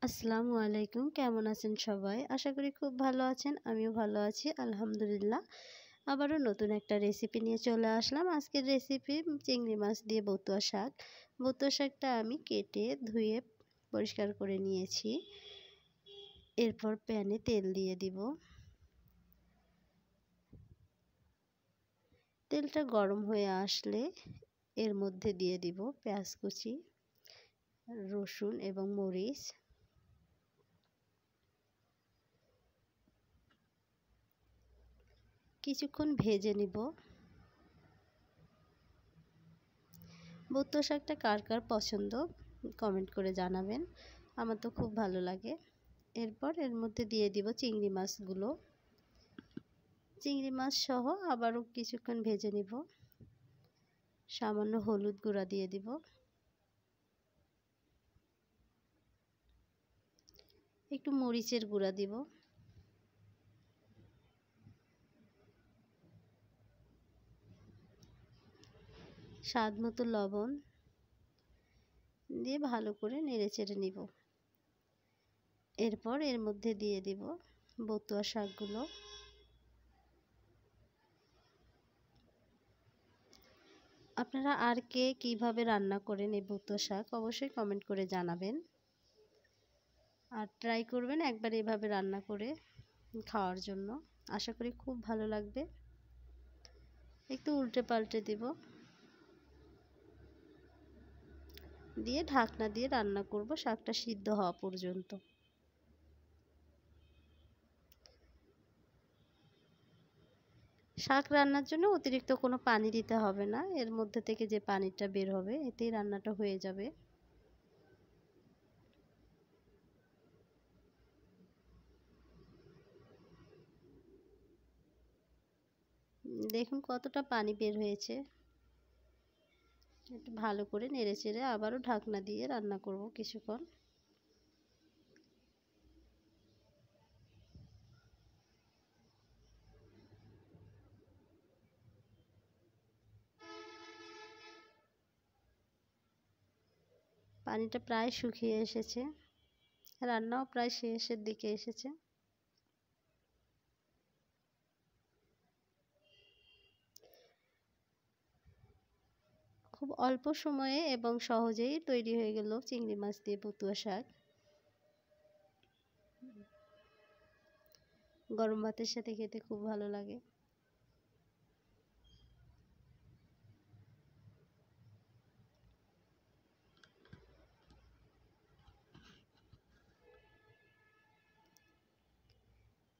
আসসালামু আলাইকুম। কেমন আছেন সবাই? আশা করি খুব ভালো আছেন। আমিও ভালো আছি আলহামদুলিল্লাহ। আবারও নতুন একটা রেসিপি নিয়ে চলে আসলাম। আজকের রেসিপি চিংড়ি মাছ দিয়ে বতুয়া শাক। বতুয়া শাকটা আমি কেটে ধুয়ে পরিষ্কার করে নিয়েছি। এরপর প্যানে তেল দিয়ে দিব। তেলটা গরম হয়ে আসলে এর মধ্যে দিয়ে দিব পেঁয়াজ কুচি, রসুন এবং মরিচ। কিছুক্ষণ ভেজে নিব। বতুয়া শাকটা কার কার পছন্দ কমেন্ট করে জানাবেন। আমার তো খুব ভালো লাগে। এরপর এর মধ্যে দিয়ে দিব চিংড়ি মাছগুলো। চিংড়ি মাছ সহ আবারও কিছুক্ষণ ভেজে নিব। সামান্য হলুদ গুঁড়া দিয়ে দিব। একটু মরিচের গুঁড়া দিব। স্বাদ মতো লবণ দিয়ে ভালো করে নেড়েচেড়ে নিব। এরপর এর মধ্যে দিয়ে দিব বতুয়া শাকগুলো। আপনারা আর কে কিভাবে রান্না করেন এই বতুয়া শাক অবশ্যই কমেন্ট করে জানাবেন। আর ট্রাই করবেন একবার এভাবে রান্না করে খাওয়ার জন্য। আশা করি খুব ভালো লাগবে। একটু উল্টে পাল্টে দিব। দিয়ে ঢাকনা দিয়ে রান্না করব শাকটা সিদ্ধ হওয়া পর্যন্ত। শাক রান্নার জন্য অতিরিক্ত কোনো পানি দিতে হবে না। এর মধ্যে থেকে যে পানিটা বের হবে এতেই রান্নাটা হয়ে যাবে। দেখুন কতটা পানি বের হয়েছে। একটু ভালো করে নেড়েচেড়ে আবারও ঢাকনা দিয়ে রান্না করব কিছুক্ষণ। পানিটা প্রায় শুকিয়ে এসেছে। রান্নাও প্রায় শেষের দিকে এসেছে। খুব অল্প সময়ে এবং সহজেই তৈরি হয়ে গেল চিংড়ি মাছ দিয়ে বতুয়া শাক। গরম ভাতের সাথে খেতে খুব ভালো লাগে।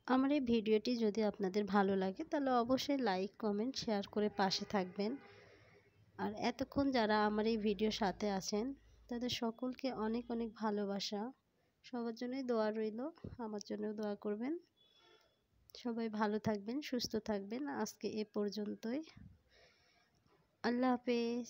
আমার এই ভিডিওটি যদি আপনাদের ভালো লাগে তাহলে অবশ্যই লাইক কমেন্ট শেয়ার করে পাশে থাকবেন। আর এতক্ষণ যারা আমার এই ভিডিওর সাথে আছেন তাদের সকলকে অনেক অনেক ভালোবাসা। সবার জন্যই দোয়া রইল। আমার জন্যও দোয়া করবেন। সবাই ভালো থাকবেন, সুস্থ থাকবেন। আজকে এ পর্যন্তই। আল্লাহ হাফেজ।